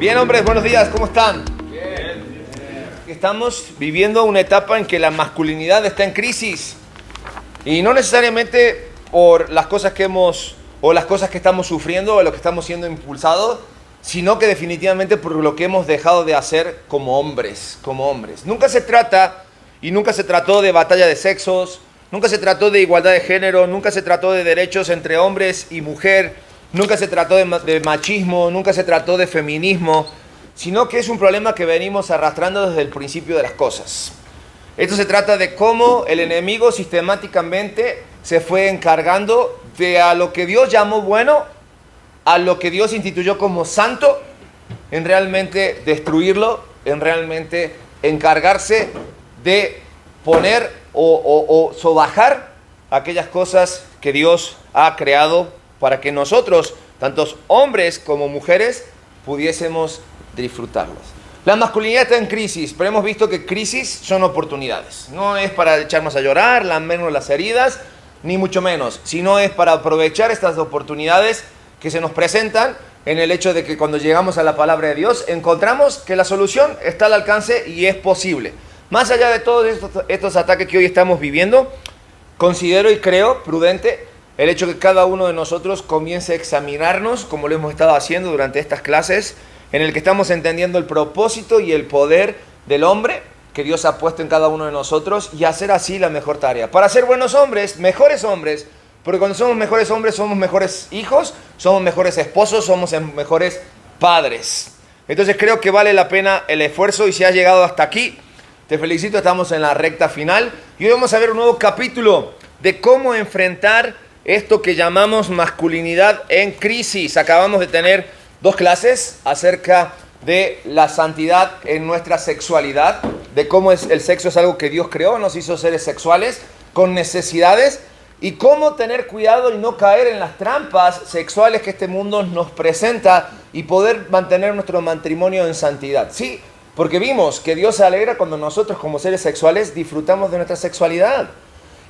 Bien, hombres, buenos días, ¿cómo están? Bien. Estamos viviendo una etapa en que la masculinidad está en crisis. Y no necesariamente por las cosas que las cosas que estamos sufriendo o lo que estamos siendo impulsados, sino que definitivamente por lo que hemos dejado de hacer como hombres. Nunca se trata y nunca se trató de batalla de sexos, nunca se trató de igualdad de género, nunca se trató de derechos entre hombres y mujer, nunca se trató de machismo, nunca se trató de feminismo, sino que es un problema que venimos arrastrando desde el principio de las cosas. Esto se trata de cómo el enemigo sistemáticamente se fue encargando de a lo que Dios llamó bueno, a lo que Dios instituyó como santo, en realmente destruirlo, en realmente encargarse de poner o sobajar aquellas cosas que Dios ha creado para que nosotros, tantos hombres como mujeres, pudiésemos disfrutarlas. La masculinidad está en crisis, pero hemos visto que crisis son oportunidades. No es para echarnos a llorar, lamernos las heridas, ni mucho menos, sino es para aprovechar estas oportunidades que se nos presentan en el hecho de que cuando llegamos a la palabra de Dios, encontramos que la solución está al alcance y es posible. Más allá de todos estos ataques que hoy estamos viviendo, considero y creo prudente el hecho que cada uno de nosotros comience a examinarnos, como lo hemos estado haciendo durante estas clases, en el que estamos entendiendo el propósito y el poder del hombre que Dios ha puesto en cada uno de nosotros y hacer así la mejor tarea. Para ser buenos hombres, mejores hombres, porque cuando somos mejores hombres somos mejores hijos, somos mejores esposos, somos mejores padres. Entonces creo que vale la pena el esfuerzo y si has llegado hasta aquí, te felicito, estamos en la recta final y hoy vamos a ver un nuevo capítulo de cómo enfrentar esto que llamamos masculinidad en crisis. Acabamos de tener 2 clases acerca de la santidad en nuestra sexualidad, de cómo el sexo es algo que Dios creó, nos hizo seres sexuales con necesidades y cómo tener cuidado y no caer en las trampas sexuales que este mundo nos presenta y poder mantener nuestro matrimonio en santidad. Sí, porque vimos que Dios se alegra cuando nosotros como seres sexuales disfrutamos de nuestra sexualidad.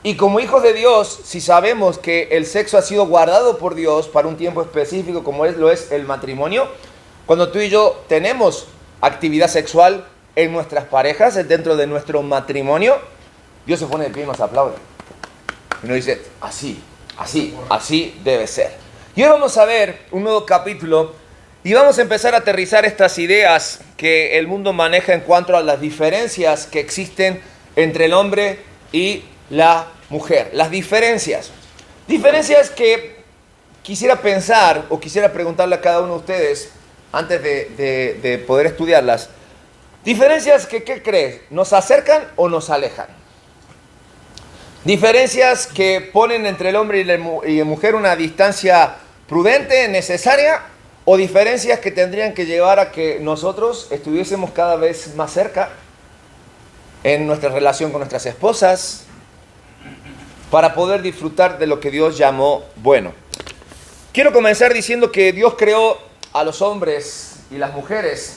Y como hijos de Dios, si sabemos que el sexo ha sido guardado por Dios para un tiempo específico como lo es el matrimonio, cuando tú y yo tenemos actividad sexual en nuestras parejas, dentro de nuestro matrimonio, Dios se pone de pie y nos aplaude. Y nos dice, así debe ser. Y hoy vamos a ver un nuevo capítulo y vamos a empezar a aterrizar estas ideas que el mundo maneja en cuanto a las diferencias que existen entre el hombre y la mujer. Las diferencias que quisiera pensar o quisiera preguntarle a cada uno de ustedes antes de poder estudiarlas. Diferencias que, ¿qué crees? ¿Nos acercan o nos alejan? Diferencias que ponen entre el hombre y la mujer una distancia prudente, necesaria, o diferencias que tendrían que llevar a que nosotros estuviésemos cada vez más cerca en nuestra relación con nuestras esposas, para poder disfrutar de lo que Dios llamó bueno. Quiero comenzar diciendo que Dios creó a los hombres y las mujeres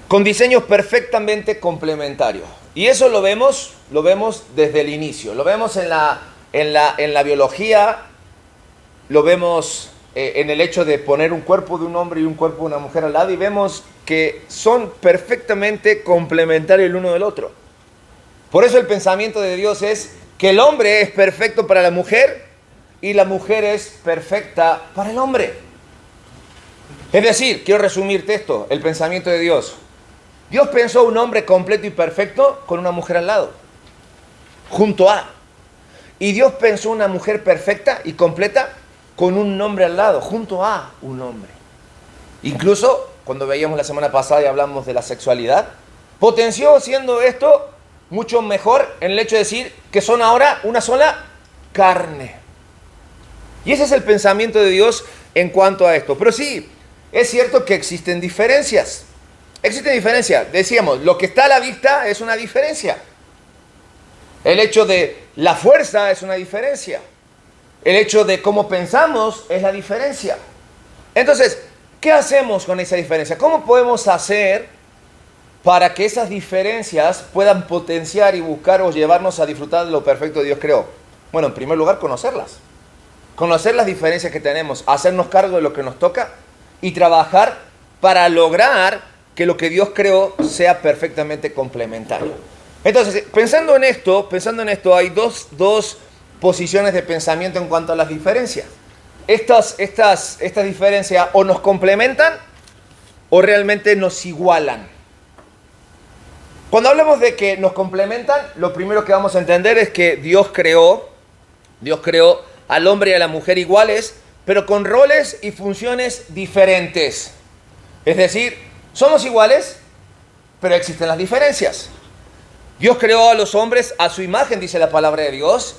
con diseños perfectamente complementarios. Y eso lo vemos desde el inicio. Lo vemos en la biología, lo vemos en el hecho de poner un cuerpo de un hombre y un cuerpo de una mujer al lado y vemos que son perfectamente complementarios el uno del otro. Por eso el pensamiento de Dios es que el hombre es perfecto para la mujer y la mujer es perfecta para el hombre. Es decir, quiero resumirte esto, el pensamiento de Dios. Dios pensó un hombre completo y perfecto con una mujer al lado, junto a. Y Dios pensó una mujer perfecta y completa con un hombre al lado, junto a un hombre. Incluso, cuando veíamos la semana pasada y hablamos de la sexualidad, potenció siendo esto mucho mejor en el hecho de decir que son ahora una sola carne. Y ese es el pensamiento de Dios en cuanto a esto. Pero sí, es cierto que existen diferencias. Existen diferencias. Decíamos, lo que está a la vista es una diferencia. El hecho de la fuerza es una diferencia. El hecho de cómo pensamos es la diferencia. Entonces, ¿qué hacemos con esa diferencia? ¿Cómo podemos hacer para que esas diferencias puedan potenciar y buscar o llevarnos a disfrutar de lo perfecto que Dios creó? Bueno, en primer lugar, conocerlas. Conocer las diferencias que tenemos, hacernos cargo de lo que nos toca y trabajar para lograr que lo que Dios creó sea perfectamente complementario. Entonces, pensando en esto, hay dos posiciones de pensamiento en cuanto a las diferencias. Estas diferencias o nos complementan o realmente nos igualan. Cuando hablamos de que nos complementan, lo primero que vamos a entender es que Dios creó al hombre y a la mujer iguales, pero con roles y funciones diferentes. Es decir, somos iguales, pero existen las diferencias. Dios creó a los hombres a su imagen, dice la palabra de Dios,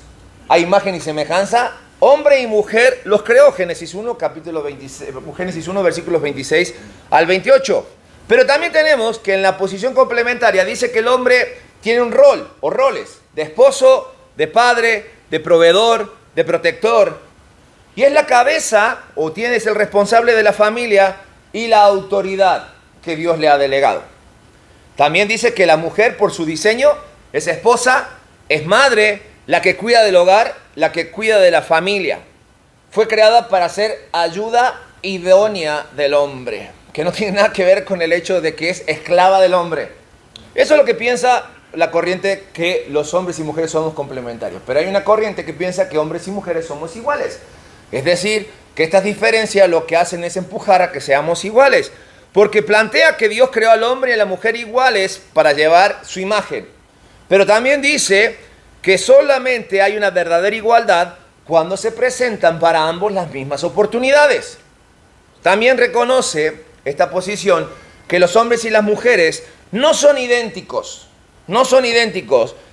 a imagen y semejanza. Hombre y mujer los creó, Génesis 1, Génesis 1, versículos 26 al 28. Pero también tenemos que en la posición complementaria dice que el hombre tiene un rol o roles de esposo, de padre, de proveedor, de protector. Y es la cabeza o es el responsable de la familia y la autoridad que Dios le ha delegado. También dice que la mujer por su diseño es esposa, es madre, la que cuida del hogar, la que cuida de la familia. Fue creada para ser ayuda idónea del hombre, que no tiene nada que ver con el hecho de que es esclava del hombre. Eso es lo que piensa la corriente, que los hombres y mujeres somos complementarios. Pero hay una corriente que piensa que hombres y mujeres somos iguales. Es decir, que estas diferencias lo que hacen es empujar a que seamos iguales. Porque plantea que Dios creó al hombre y a la mujer iguales para llevar su imagen. Pero también dice que solamente hay una verdadera igualdad cuando se presentan para ambos las mismas oportunidades. También reconoce esta posición que los hombres y las mujeres no son idénticos,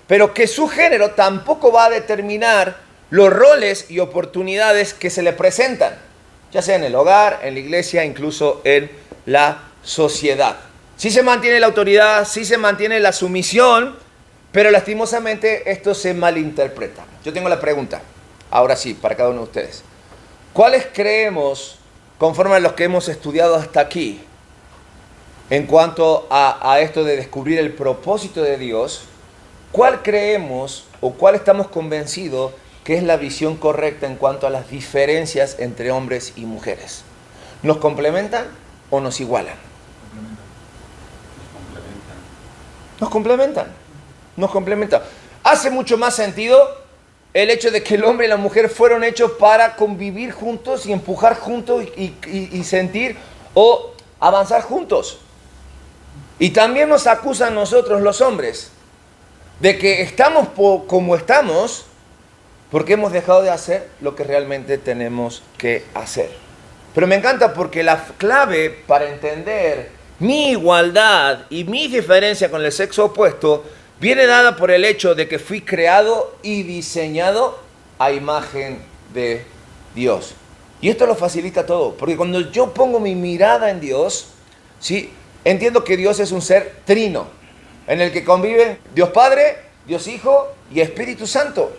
pero que su género tampoco va a determinar los roles y oportunidades que se le presentan, ya sea en el hogar, en la iglesia, incluso en la sociedad. Sí se mantiene la autoridad, sí se mantiene la sumisión, pero lastimosamente esto se malinterpreta. Yo tengo la pregunta, ahora sí, para cada uno de ustedes. ¿Cuáles creemos, conforme a los que hemos estudiado hasta aquí, en cuanto a esto de descubrir el propósito de Dios, cuál creemos o cuál estamos convencidos que es la visión correcta en cuanto a las diferencias entre hombres y mujeres? ¿Nos complementan o nos igualan? Nos complementan. Hace mucho más sentido el hecho de que el hombre y la mujer fueron hechos para convivir juntos y empujar juntos y sentir o avanzar juntos. Y también nos acusan nosotros los hombres de que estamos como estamos porque hemos dejado de hacer lo que realmente tenemos que hacer. Pero me encanta porque la clave para entender mi igualdad y mi diferencia con el sexo opuesto viene dada por el hecho de que fui creado y diseñado a imagen de Dios. Y esto lo facilita todo, porque cuando yo pongo mi mirada en Dios, ¿sí?, entiendo que Dios es un ser trino, en el que conviven Dios Padre, Dios Hijo y Espíritu Santo.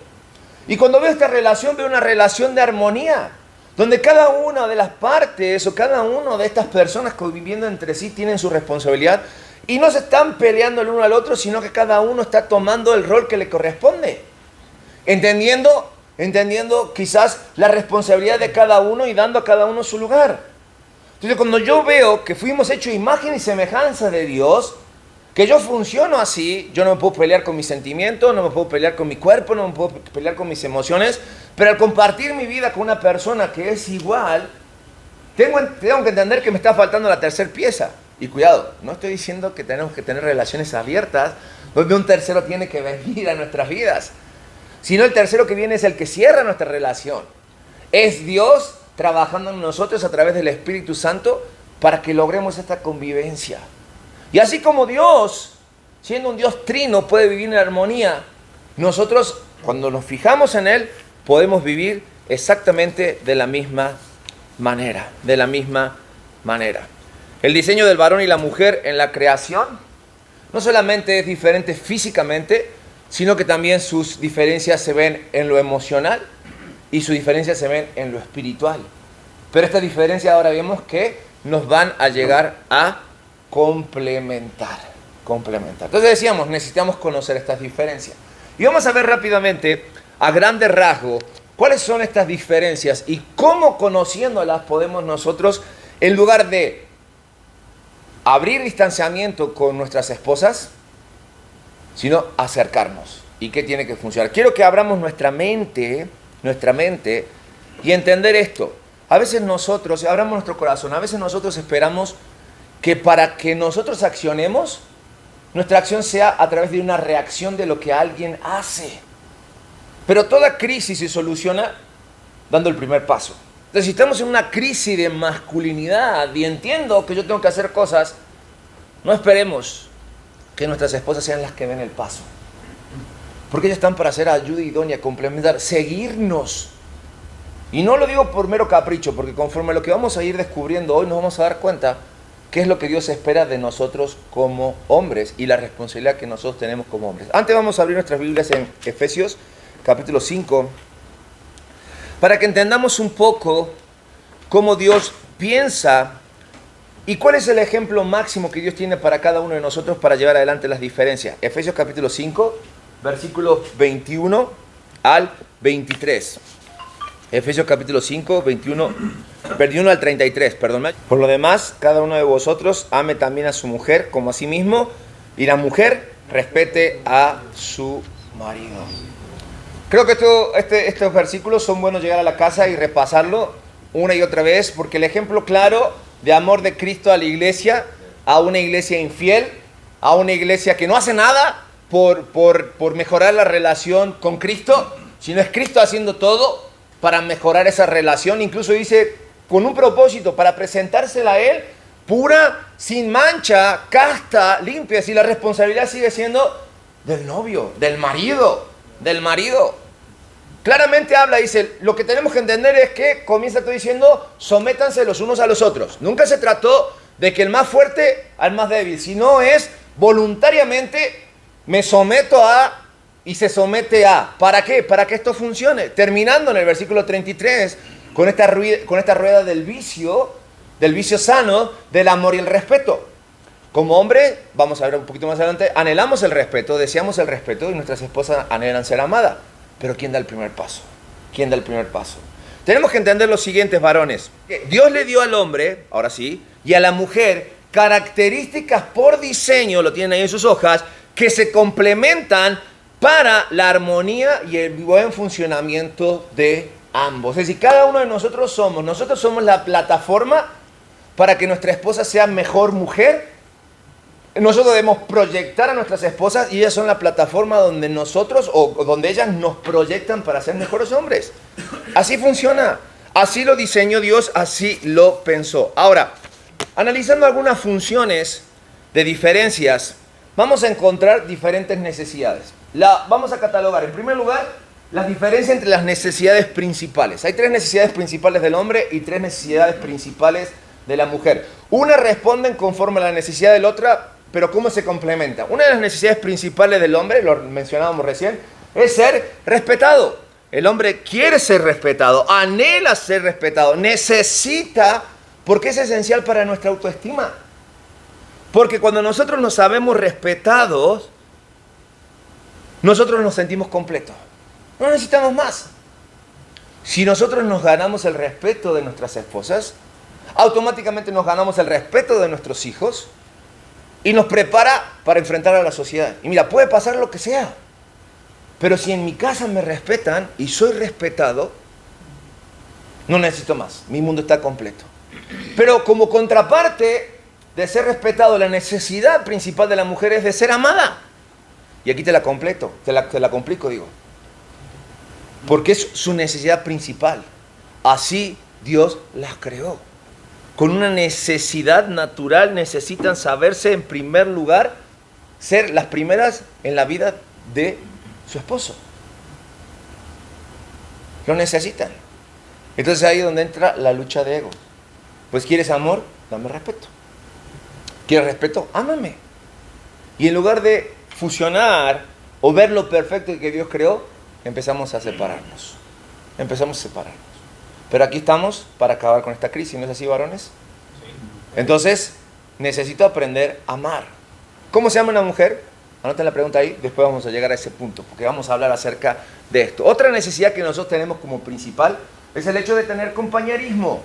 Y cuando veo esta relación, veo una relación de armonía, donde cada una de las partes o cada una de estas personas conviviendo entre sí tienen su responsabilidad y no se están peleando el uno al otro, sino que cada uno está tomando el rol que le corresponde, entendiendo quizás la responsabilidad de cada uno y dando a cada uno su lugar. Entonces, cuando yo veo que fuimos hechos imagen y semejanza de Dios, que yo funciono así, yo no me puedo pelear con mis sentimientos, no me puedo pelear con mi cuerpo, no me puedo pelear con mis emociones, pero al compartir mi vida con una persona que es igual, tengo que entender que me está faltando la tercera pieza. Y cuidado, no estoy diciendo que tenemos que tener relaciones abiertas donde un tercero tiene que venir a nuestras vidas, sino el tercero que viene es el que cierra nuestra relación. Es Dios trabajando en nosotros a través del Espíritu Santo para que logremos esta convivencia. Y así como Dios, siendo un Dios trino, puede vivir en armonía, nosotros, cuando nos fijamos en Él, podemos vivir exactamente de la misma manera. El diseño del varón y la mujer en la creación no solamente es diferente físicamente, sino que también sus diferencias se ven en lo emocional y sus diferencias se ven en lo espiritual. Pero estas diferencias ahora vemos que nos van a llegar a complementar. Entonces decíamos, necesitamos conocer estas diferencias. Y vamos a ver rápidamente, a grandes rasgos, cuáles son estas diferencias y cómo conociéndolas podemos nosotros, en lugar de abrir distanciamiento con nuestras esposas, sino acercarnos. ¿Y qué tiene que funcionar? Quiero que abramos nuestra mente y entender esto. A veces nosotros, abramos nuestro corazón, a veces nosotros esperamos que para que nosotros accionemos, nuestra acción sea a través de una reacción de lo que alguien hace. Pero toda crisis se soluciona dando el primer paso. Entonces, si estamos en una crisis de masculinidad y entiendo que yo tengo que hacer cosas, no esperemos que nuestras esposas sean las que den el paso. Porque ellas están para ser ayuda idónea, complementar, seguirnos. Y no lo digo por mero capricho, porque conforme a lo que vamos a ir descubriendo hoy, nos vamos a dar cuenta qué es lo que Dios espera de nosotros como hombres y la responsabilidad que nosotros tenemos como hombres. Antes vamos a abrir nuestras Biblias en Efesios capítulo 5, para que entendamos un poco cómo Dios piensa y cuál es el ejemplo máximo que Dios tiene para cada uno de nosotros para llevar adelante las diferencias. Efesios capítulo 5, versículos 21 al 23. Efesios capítulo 5, 21 al 33, perdón. Por lo demás, cada uno de vosotros ame también a su mujer como a sí mismo, y la mujer respete a su marido. Creo que estos versículos son buenos llegar a la casa y repasarlo una y otra vez, porque el ejemplo claro de amor de Cristo a la iglesia, a una iglesia infiel, a una iglesia que no hace nada por mejorar la relación con Cristo, sino es Cristo haciendo todo para mejorar esa relación. Incluso dice, con un propósito, para presentársela a Él pura, sin mancha, casta, limpia. Si la responsabilidad sigue siendo del novio, del marido. Claramente habla, dice, lo que tenemos que entender es que comienza todo diciendo, sométanse los unos a los otros. Nunca se trató de que el más fuerte al más débil, sino es voluntariamente me someto a y se somete a. ¿Para qué? Para que esto funcione. Terminando en el versículo 33, con esta rueda del vicio sano, del amor y el respeto. Como hombre, vamos a ver un poquito más adelante, anhelamos el respeto, deseamos el respeto y nuestras esposas anhelan ser amadas. Pero ¿quién da el primer paso? Tenemos que entender lo siguiente, varones. Dios le dio al hombre, ahora sí, y a la mujer características por diseño, lo tienen ahí en sus hojas, que se complementan para la armonía y el buen funcionamiento de ambos. Es decir, cada uno de nosotros somos la plataforma para que nuestra esposa sea mejor mujer. Nosotros debemos proyectar a nuestras esposas y ellas son la plataforma donde nosotros o donde ellas nos proyectan para ser mejores hombres. Así funciona, así lo diseñó Dios, así lo pensó. Ahora, analizando algunas funciones de diferencias, vamos a encontrar diferentes necesidades. Vamos a catalogar, en primer lugar, las diferencias entre las necesidades principales. Hay 3 necesidades principales del hombre y 3 necesidades principales de la mujer. Una responden conforme a la necesidad de la otra, pero ¿cómo se complementa? Una de las necesidades principales del hombre, lo mencionábamos recién, es ser respetado. El hombre quiere ser respetado, anhela ser respetado, necesita, porque es esencial para nuestra autoestima. Porque cuando nosotros nos sabemos respetados, nosotros nos sentimos completos. No necesitamos más. Si nosotros nos ganamos el respeto de nuestras esposas, automáticamente nos ganamos el respeto de nuestros hijos y nos prepara para enfrentar a la sociedad. Y mira, puede pasar lo que sea, pero si en mi casa me respetan y soy respetado, no necesito más. Mi mundo está completo. Pero como contraparte de ser respetado, la necesidad principal de la mujer es de ser amada. Y aquí te la complico, digo. Porque es su necesidad principal. Así Dios las creó. Con una necesidad natural necesitan saberse en primer lugar, ser las primeras en la vida de su esposo. Lo necesitan. Entonces ahí es donde entra la lucha de ego. Pues ¿quieres amor? Dame respeto. ¿Quieres respeto? Ámame. Y en lugar de fusionar o ver lo perfecto que Dios creó, empezamos a separarnos. Pero aquí estamos para acabar con esta crisis, ¿no es así, varones? Sí. Entonces, necesito aprender a amar. ¿Cómo se ama una mujer? Anoten la pregunta ahí, después vamos a llegar a ese punto, porque vamos a hablar acerca de esto. Otra necesidad que nosotros tenemos como principal es el hecho de tener compañerismo.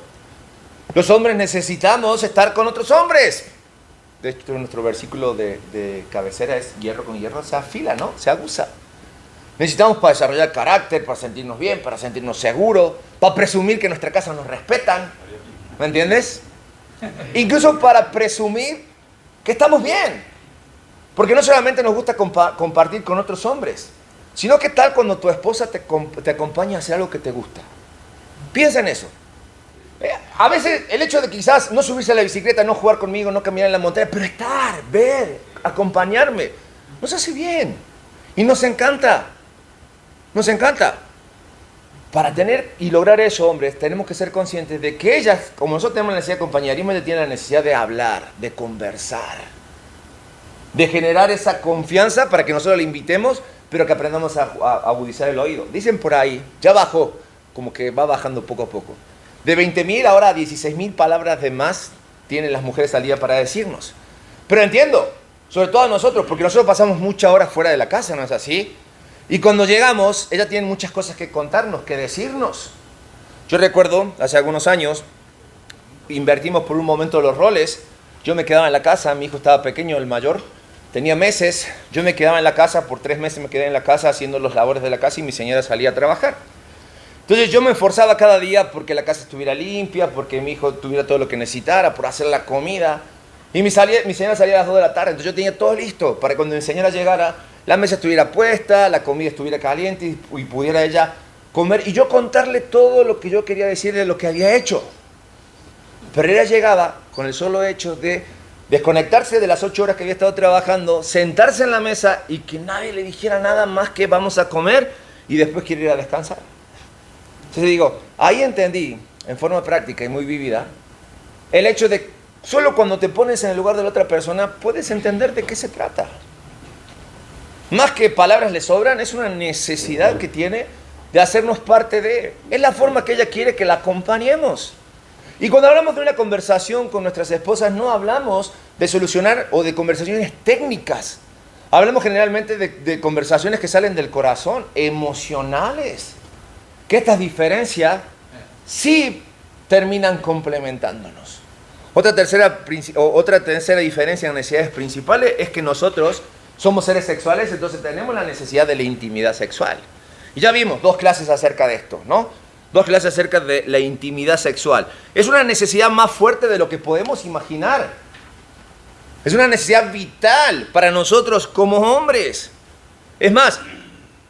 Los hombres necesitamos estar con otros hombres. de hecho nuestro versículo de cabecera es hierro con hierro se afila, ¿no? Se aguza. Necesitamos para desarrollar carácter, para sentirnos bien, para sentirnos seguros, para presumir que en nuestra casa nos respetan. ¿Me entiendes? Incluso para presumir que estamos bien. Porque no solamente nos gusta compartir con otros hombres, sino que tal cuando tu esposa te acompaña a hacer algo que te gusta. Piensa en eso. A veces el hecho de quizás no subirse a la bicicleta, no jugar conmigo, no caminar en la montaña, pero estar, ver, acompañarme, nos hace bien. Y nos encanta. Nos encanta. Para tener y lograr eso, hombres, tenemos que ser conscientes de que ellas, como nosotros tenemos la necesidad de compañerismo, ellas tienen la necesidad de hablar, de conversar, de generar esa confianza para que nosotros la invitemos, pero que aprendamos a agudizar el oído. Dicen por ahí, ya bajó, como que va bajando poco a poco. De 20,000 ahora a 16,000 palabras de más tienen las mujeres al día para decirnos. Pero entiendo, sobre todo a nosotros, porque nosotros pasamos muchas horas fuera de la casa, ¿no es así? Y cuando llegamos, ellas tienen muchas cosas que contarnos, que decirnos. Yo recuerdo, hace algunos años, invertimos por un momento los roles. Yo me quedaba en la casa, mi hijo estaba pequeño, el mayor, tenía meses. Yo me quedaba en la casa, por 3 meses me quedé en la casa haciendo los labores de la casa y mi señora salía a trabajar. Entonces yo me esforzaba cada día porque la casa estuviera limpia, porque mi hijo tuviera todo lo que necesitara, por hacer la comida. Y mi señora salía a las 2 de la tarde, entonces yo tenía todo listo para cuando mi señora llegara, la mesa estuviera puesta, la comida estuviera caliente y pudiera ella comer. Y yo contarle todo lo que yo quería decirle de lo que había hecho. Pero ella llegaba con el solo hecho de desconectarse de las 8 horas que había estado trabajando, sentarse en la mesa y que nadie le dijera nada más que vamos a comer y después quiere ir a descansar. Entonces digo, ahí entendí, en forma práctica y muy vívida, el hecho de solo cuando te pones en el lugar de la otra persona puedes entender de qué se trata. Más que palabras le sobran, es una necesidad que tiene de hacernos parte de. Es la forma que ella quiere que la acompañemos. Y cuando hablamos de una conversación con nuestras esposas, no hablamos de solucionar o de conversaciones técnicas. Hablamos generalmente de conversaciones que salen del corazón, emocionales. Que estas diferencias sí terminan complementándonos. Otra tercera diferencia en necesidades principales es que nosotros somos seres sexuales, entonces tenemos la necesidad de la intimidad sexual. Y ya vimos 2 clases acerca de esto, ¿no? 2 clases acerca de la intimidad sexual. Es una necesidad más fuerte de lo que podemos imaginar. Es una necesidad vital para nosotros como hombres. Es más,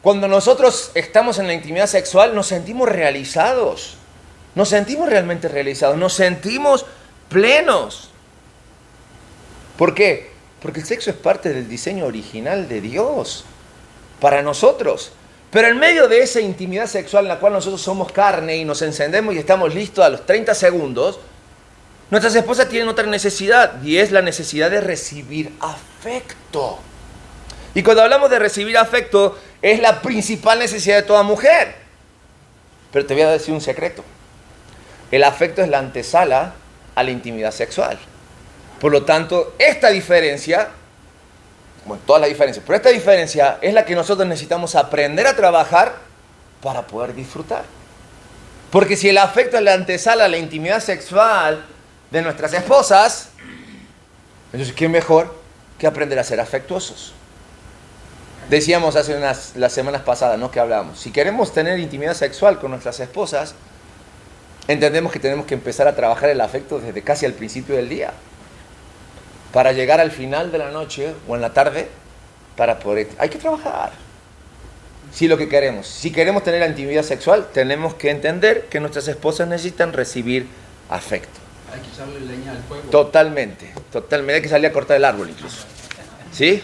cuando nosotros estamos en la intimidad sexual nos sentimos realizados. Nos sentimos realmente realizados. Nos sentimos plenos. ¿Por qué? Porque el sexo es parte del diseño original de Dios para nosotros. Pero en medio de esa intimidad sexual en la cual nosotros somos carne y nos encendemos y estamos listos a los 30 segundos, nuestras esposas tienen otra necesidad y es la necesidad de recibir afecto. Y cuando hablamos de recibir afecto, es la principal necesidad de toda mujer. Pero te voy a decir un secreto. El afecto es la antesala a la intimidad sexual. Por lo tanto, esta diferencia, bueno, todas las diferencias, pero esta diferencia es la que nosotros necesitamos aprender a trabajar para poder disfrutar. Porque si el afecto es la antesala a la intimidad sexual de nuestras esposas, entonces ¿qué mejor que aprender a ser afectuosos? Decíamos hace las semanas pasadas, ¿no? Que hablábamos. Si queremos tener intimidad sexual con nuestras esposas, entendemos que tenemos que empezar a trabajar el afecto desde casi al principio del día. Para llegar al final de la noche o en la tarde, para poder. Hay que trabajar. Si lo que queremos. Si queremos tener la intimidad sexual, tenemos que entender que nuestras esposas necesitan recibir afecto. Hay que echarle leña al fuego. Totalmente. Hay que salir a cortar el árbol incluso. ¿Sí?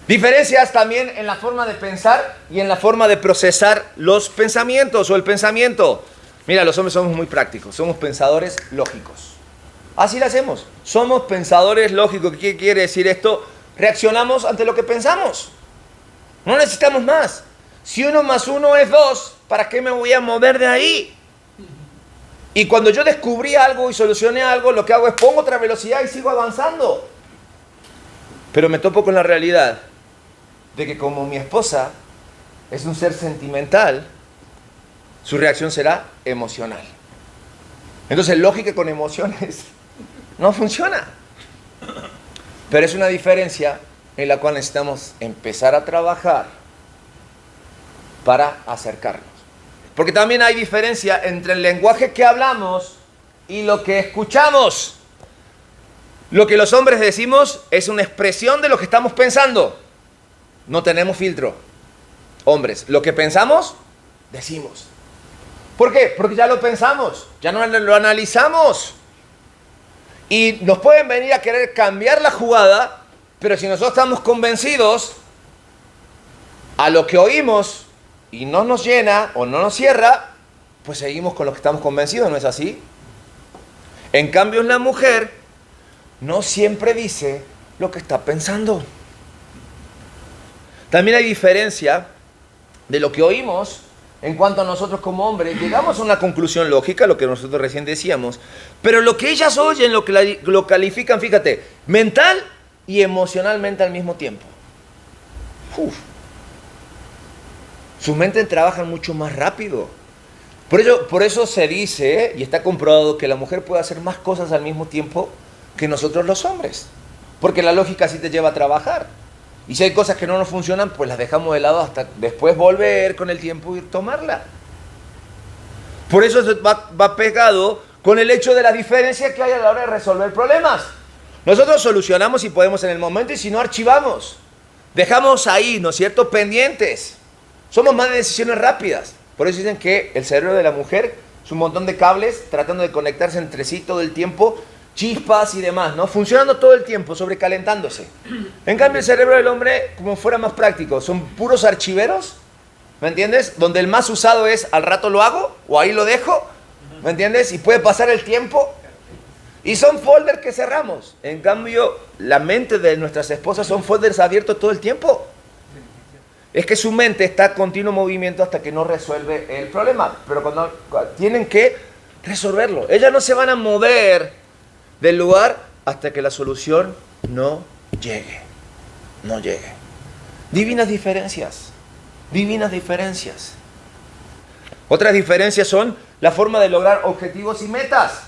Diferencias también en la forma de pensar y en la forma de procesar los pensamientos o el pensamiento. Mira, los hombres somos muy prácticos, somos pensadores lógicos. Así lo hacemos. Somos pensadores lógicos. ¿Qué quiere decir esto? Reaccionamos ante lo que pensamos. No necesitamos más. Si 1 más 1 es 2, ¿para qué me voy a mover de ahí? Y cuando yo descubrí algo y solucioné algo, lo que hago es pongo otra velocidad y sigo avanzando. Pero me topo con la realidad de que como mi esposa es un ser sentimental, su reacción será emocional. Entonces, lógica con emociones no funciona. Pero es una diferencia en la cual necesitamos empezar a trabajar para acercarnos. Porque también hay diferencia entre el lenguaje que hablamos y lo que escuchamos. Lo que los hombres decimos es una expresión de lo que estamos pensando. No tenemos filtro. Hombres, lo que pensamos, decimos. ¿Por qué? Porque ya lo pensamos, ya no lo analizamos. Y nos pueden venir a querer cambiar la jugada, pero si nosotros estamos convencidos a lo que oímos y no nos llena o no nos cierra, pues seguimos con lo que estamos convencidos, ¿no es así? En cambio, la mujer no siempre dice lo que está pensando. También hay diferencia de lo que oímos en cuanto a nosotros como hombres. Llegamos a una conclusión lógica, lo que nosotros recién decíamos, pero lo que ellas oyen, lo califican, fíjate, mental y emocionalmente al mismo tiempo. Uf. Sus mentes trabajan mucho más rápido. Por eso se dice, y está comprobado, que la mujer puede hacer más cosas al mismo tiempo que nosotros los hombres. Porque la lógica sí te lleva a trabajar. Y si hay cosas que no nos funcionan, pues las dejamos de lado hasta después volver con el tiempo y tomarla. Por eso va pegado con el hecho de la diferencia que hay a la hora de resolver problemas. Nosotros solucionamos si podemos en el momento y si no archivamos. Dejamos ahí, ¿no es cierto?, pendientes. Somos más de decisiones rápidas. Por eso dicen que el cerebro de la mujer es un montón de cables tratando de conectarse entre sí todo el tiempo, chispas y demás, ¿no? Funcionando todo el tiempo, sobrecalentándose. En cambio, el cerebro del hombre, como fuera más práctico, son puros archiveros, ¿me entiendes? Donde el más usado es al rato lo hago o ahí lo dejo, ¿me entiendes? Y puede pasar el tiempo. Y son folders que cerramos. En cambio, la mente de nuestras esposas son folders abiertos todo el tiempo. Es que su mente está en continuo movimiento hasta que no resuelve el problema. Pero cuando tienen que resolverlo, ellas no se van a mover del lugar hasta que la solución no llegue. No llegue. Divinas diferencias. Divinas diferencias. Otras diferencias son la forma de lograr objetivos y metas.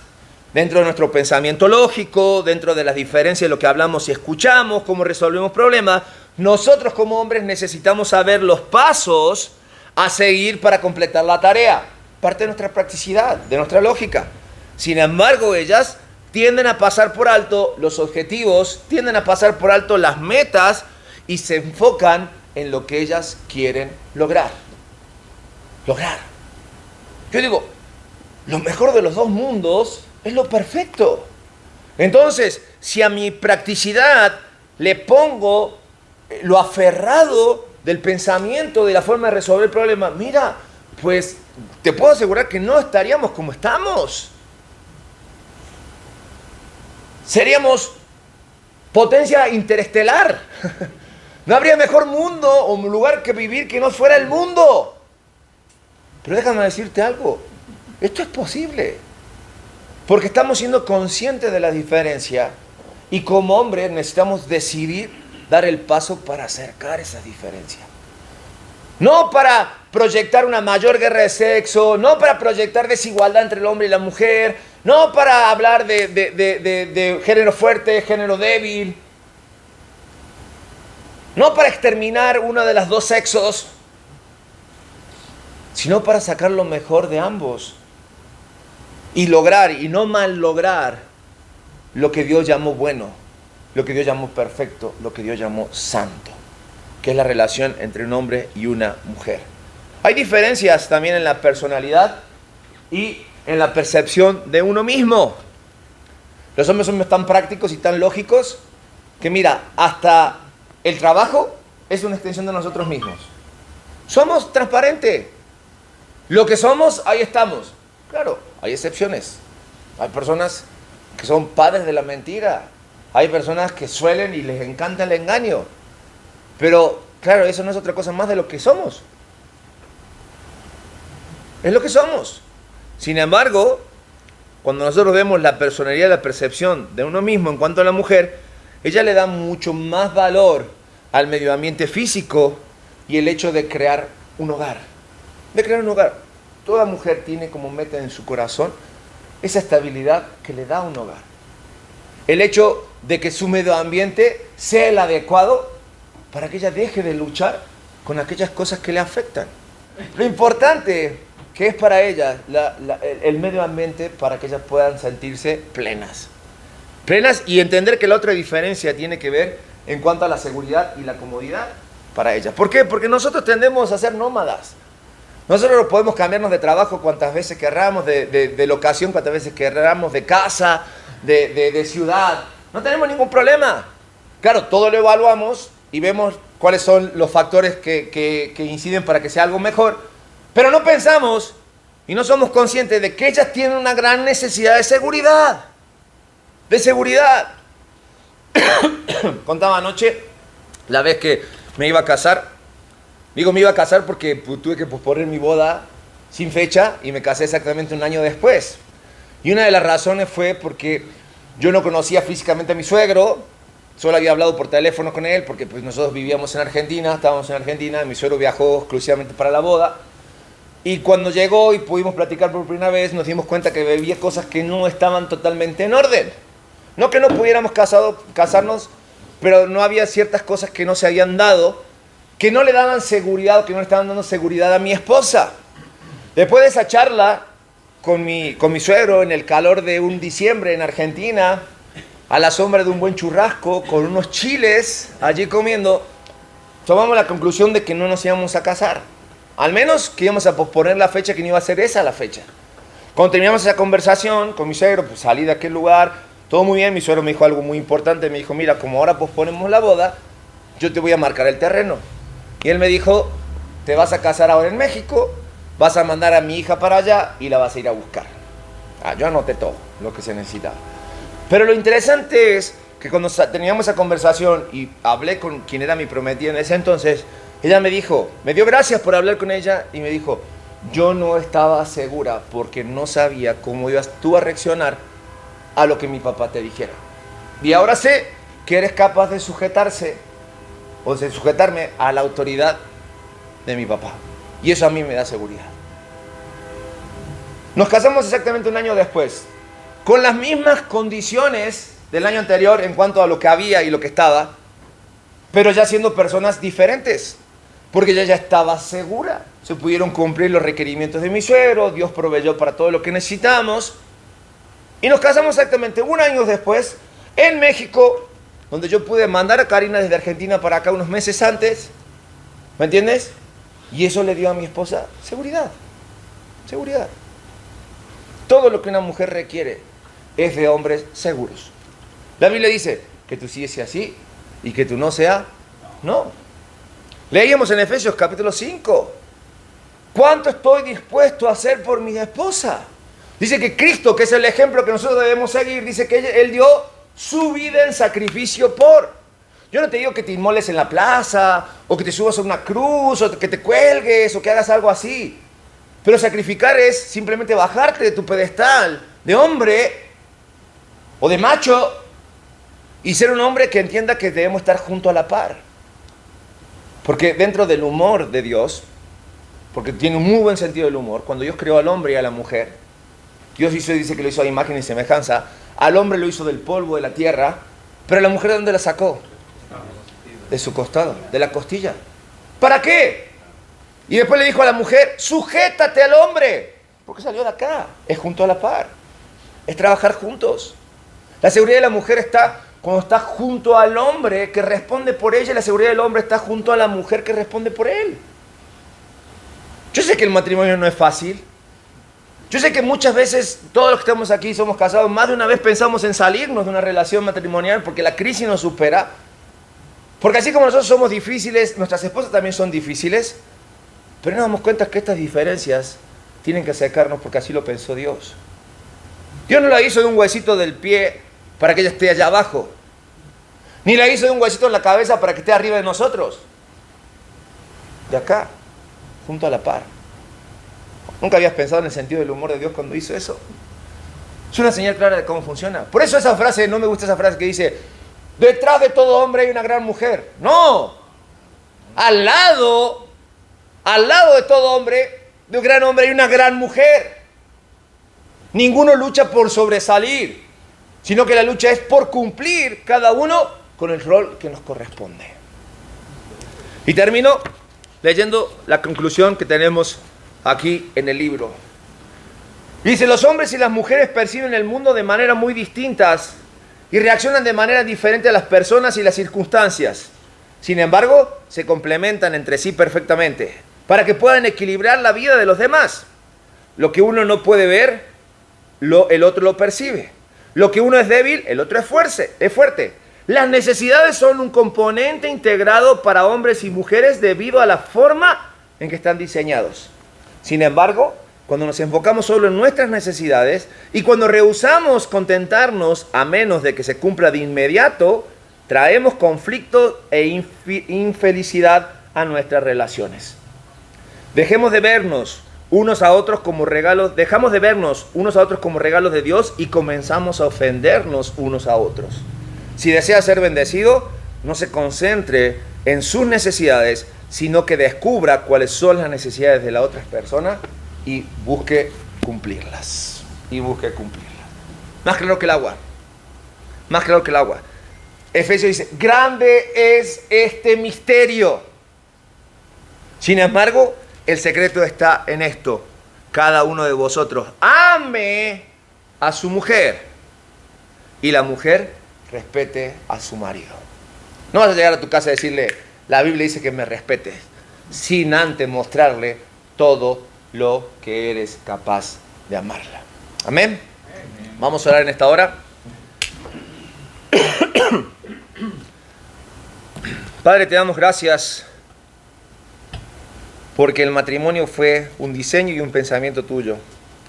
Dentro de nuestro pensamiento lógico, dentro de las diferencias de lo que hablamos y escuchamos, cómo resolvemos problemas, nosotros como hombres necesitamos saber los pasos a seguir para completar la tarea. Parte de nuestra practicidad, de nuestra lógica. Sin embargo, ellas tienden a pasar por alto los objetivos, tienden a pasar por alto las metas y se enfocan en lo que ellas quieren lograr. Lograr. Yo digo, lo mejor de los dos mundos es lo perfecto. Entonces, si a mi practicidad le pongo lo aferrado del pensamiento, de la forma de resolver el problema, mira, pues te puedo asegurar que no estaríamos como estamos. Seríamos potencia interestelar. No habría mejor mundo o lugar que vivir que no fuera el mundo. Pero déjame decirte algo, esto es posible. Porque estamos siendo conscientes de la diferencia y como hombres necesitamos decidir dar el paso para acercar esas diferencias. No para proyectar una mayor guerra de sexo, no para proyectar desigualdad entre el hombre y la mujer, no para hablar de género fuerte, género débil, no para exterminar uno de los dos sexos, sino para sacar lo mejor de ambos y lograr, y no mal lograr, lo que Dios llamó bueno, lo que Dios llamó perfecto, lo que Dios llamó santo, que es la relación entre un hombre y una mujer. Hay diferencias también en la personalidad y en la percepción de uno mismo. Los hombres somos tan prácticos y tan lógicos que mira, hasta el trabajo es una extensión de nosotros mismos. Somos transparentes. Lo que somos, ahí estamos. Claro, hay excepciones. Hay personas que son padres de la mentira. Hay personas que suelen y les encanta el engaño. Pero, claro, eso no es otra cosa más de lo que somos. Es lo que somos. Sin embargo, cuando nosotros vemos la personalidad, la percepción de uno mismo en cuanto a la mujer, ella le da mucho más valor al medio ambiente físico y el hecho de crear un hogar. De crear un hogar. Toda mujer tiene como meta en su corazón esa estabilidad que le da un hogar. el hecho de que su medio ambiente sea el adecuado para que ella deje de luchar con aquellas cosas que le afectan. Lo importante que es para ellas el medio ambiente para que ellas puedan sentirse plenas. Plenas y entender que la otra diferencia tiene que ver en cuanto a la seguridad y la comodidad para ellas. ¿Por qué? Porque nosotros tendemos a ser nómadas. Nosotros podemos cambiarnos de trabajo cuantas veces querramos, de locación cuantas veces querramos, de casa, de ciudad. No tenemos ningún problema. Claro, todo lo evaluamos y vemos cuáles son los factores que inciden para que sea algo mejor. Pero no pensamos y no somos conscientes de que ellas tienen una gran necesidad de seguridad. De seguridad. Contaba anoche la vez que me iba a casar. Digo, me iba a casar porque tuve que posponer mi boda sin fecha y me casé exactamente un año después. Y una de las razones fue porque yo no conocía físicamente a mi suegro, solo había hablado por teléfono con él porque pues nosotros vivíamos en Argentina, estábamos en Argentina, mi suegro viajó exclusivamente para la boda. Y cuando llegó y pudimos platicar por primera vez, nos dimos cuenta que había cosas que no estaban totalmente en orden. No que no pudiéramos casarnos, pero no había ciertas cosas que no se habían dado, que no le daban seguridad o que no le estaban dando seguridad a mi esposa. Después de esa charla con mi suegro en el calor de un diciembre en Argentina, a la sombra de un buen churrasco, con unos chiles allí comiendo, tomamos la conclusión de que no nos íbamos a casar. Al menos que íbamos a posponer la fecha, que no iba a ser esa la fecha. Cuando terminamos esa conversación con mi suegro, pues salí de aquel lugar, todo muy bien. Mi suegro me dijo algo muy importante, me dijo, mira, como ahora posponemos la boda, yo te voy a marcar el terreno. Y él me dijo, te vas a casar ahora en México, vas a mandar a mi hija para allá y la vas a ir a buscar. Yo anoté todo lo que se necesitaba. Pero lo interesante es que cuando teníamos esa conversación y hablé con quien era mi prometida en ese entonces, ella me dijo, me dio gracias por hablar con ella y me dijo, yo no estaba segura porque no sabía cómo ibas tú a reaccionar a lo que mi papá te dijera. Y ahora sé que eres capaz de sujetarme a la autoridad de mi papá. Y eso a mí me da seguridad. Nos casamos exactamente un año después, con las mismas condiciones del año anterior en cuanto a lo que había y lo que estaba, pero ya siendo personas diferentes, porque ella ya estaba segura. Se pudieron cumplir los requerimientos de mi suegro, Dios proveyó para todo lo que necesitamos, y nos casamos exactamente un año después en México, donde yo pude mandar a Karina desde Argentina para acá unos meses antes, ¿me entiendes? Y eso le dio a mi esposa seguridad, seguridad. Todo lo que una mujer requiere es de hombres seguros. La Biblia dice que tú sí seas así y que tú no seas no. Leíamos en Efesios capítulo 5, ¿cuánto estoy dispuesto a hacer por mi esposa? Dice que Cristo, que es el ejemplo que nosotros debemos seguir, dice que Él dio su vida en sacrificio por. Yo no te digo que te inmoles en la plaza, o que te subas a una cruz, o que te cuelgues, o que hagas algo así. Pero sacrificar es simplemente bajarte de tu pedestal de hombre o de macho y ser un hombre que entienda que debemos estar junto a la par. Porque dentro del humor de Dios, porque tiene un muy buen sentido del humor, cuando Dios creó al hombre y a la mujer, Dios dice que lo hizo a imagen y semejanza, al hombre lo hizo del polvo de la tierra, pero a la mujer ¿de dónde la sacó? De su costado, de la costilla. ¿Para qué? Y después le dijo a la mujer, sujétate al hombre, porque salió de acá, es junto a la par, es trabajar juntos. La seguridad de la mujer está cuando está junto al hombre que responde por ella, y la seguridad del hombre está junto a la mujer que responde por él. Yo sé que el matrimonio no es fácil. Yo sé que muchas veces todos los que estamos aquí somos casados, más de una vez pensamos en salirnos de una relación matrimonial porque la crisis nos supera. Porque así como nosotros somos difíciles, nuestras esposas también son difíciles. Pero nos damos cuenta que estas diferencias tienen que acercarnos porque así lo pensó Dios. Dios no la hizo de un huesito del pie para que ella esté allá abajo. Ni la hizo de un huesito en la cabeza para que esté arriba de nosotros. De acá, junto a la par. ¿Nunca habías pensado en el sentido del humor de Dios cuando hizo eso? Es una señal clara de cómo funciona. Por eso esa frase, no me gusta esa frase que dice, detrás de todo hombre hay una gran mujer. No, al lado de todo hombre, de un gran hombre hay una gran mujer. Ninguno lucha por sobresalir. sino que la lucha es por cumplir cada uno con el rol que nos corresponde. Y termino leyendo la conclusión que tenemos aquí en el libro. Dice, los hombres y las mujeres perciben el mundo de maneras muy distintas y reaccionan de manera diferente a las personas y las circunstancias. Sin embargo, se complementan entre sí perfectamente para que puedan equilibrar la vida de los demás. Lo que uno no puede ver, el otro lo percibe. Lo que uno es débil, el otro es fuerte. Las necesidades son un componente integrado para hombres y mujeres debido a la forma en que están diseñados. Sin embargo, cuando nos enfocamos solo en nuestras necesidades y cuando rehusamos contentarnos a menos de que se cumpla de inmediato, traemos conflicto e infelicidad a nuestras relaciones. Dejemos de vernos unos a otros como regalos, dejamos de vernos unos a otros como regalos de Dios y comenzamos a ofendernos unos a otros. Si desea ser bendecido, no se concentre en sus necesidades, sino que descubra cuáles son las necesidades de la otra persona y busque cumplirlas. Más claro que el agua. Más claro que el agua. Efesios dice, grande es este misterio. Sin embargo, el secreto está en esto. Cada uno de vosotros ame a su mujer y la mujer respete a su marido. No vas a llegar a tu casa y decirle, la Biblia dice que me respetes, sin antes mostrarle todo lo que eres capaz de amarla. Amén. Vamos a orar en esta hora. Padre, te damos gracias porque el matrimonio fue un diseño y un pensamiento tuyo.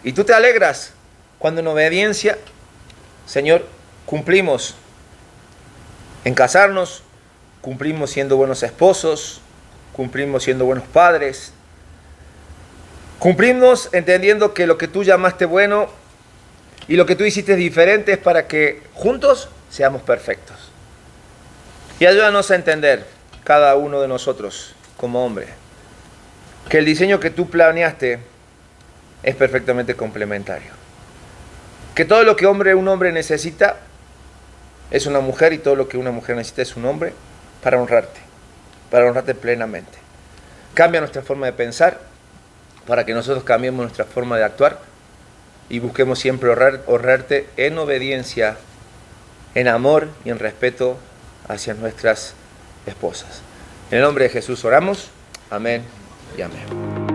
Y tú te alegras cuando en obediencia, Señor, cumplimos en casarnos, cumplimos siendo buenos esposos, cumplimos siendo buenos padres, cumplimos entendiendo que lo que tú llamaste bueno y lo que tú hiciste diferente es para que juntos seamos perfectos. Y ayúdanos a entender, cada uno de nosotros como hombre, que el diseño que tú planeaste es perfectamente complementario. Que todo lo que un hombre necesita es una mujer y todo lo que una mujer necesita es un hombre para honrarte plenamente. Cambia nuestra forma de pensar para que nosotros cambiemos nuestra forma de actuar y busquemos siempre honrarte en obediencia, en amor y en respeto hacia nuestras esposas. En el nombre de Jesús oramos. Amén y amén.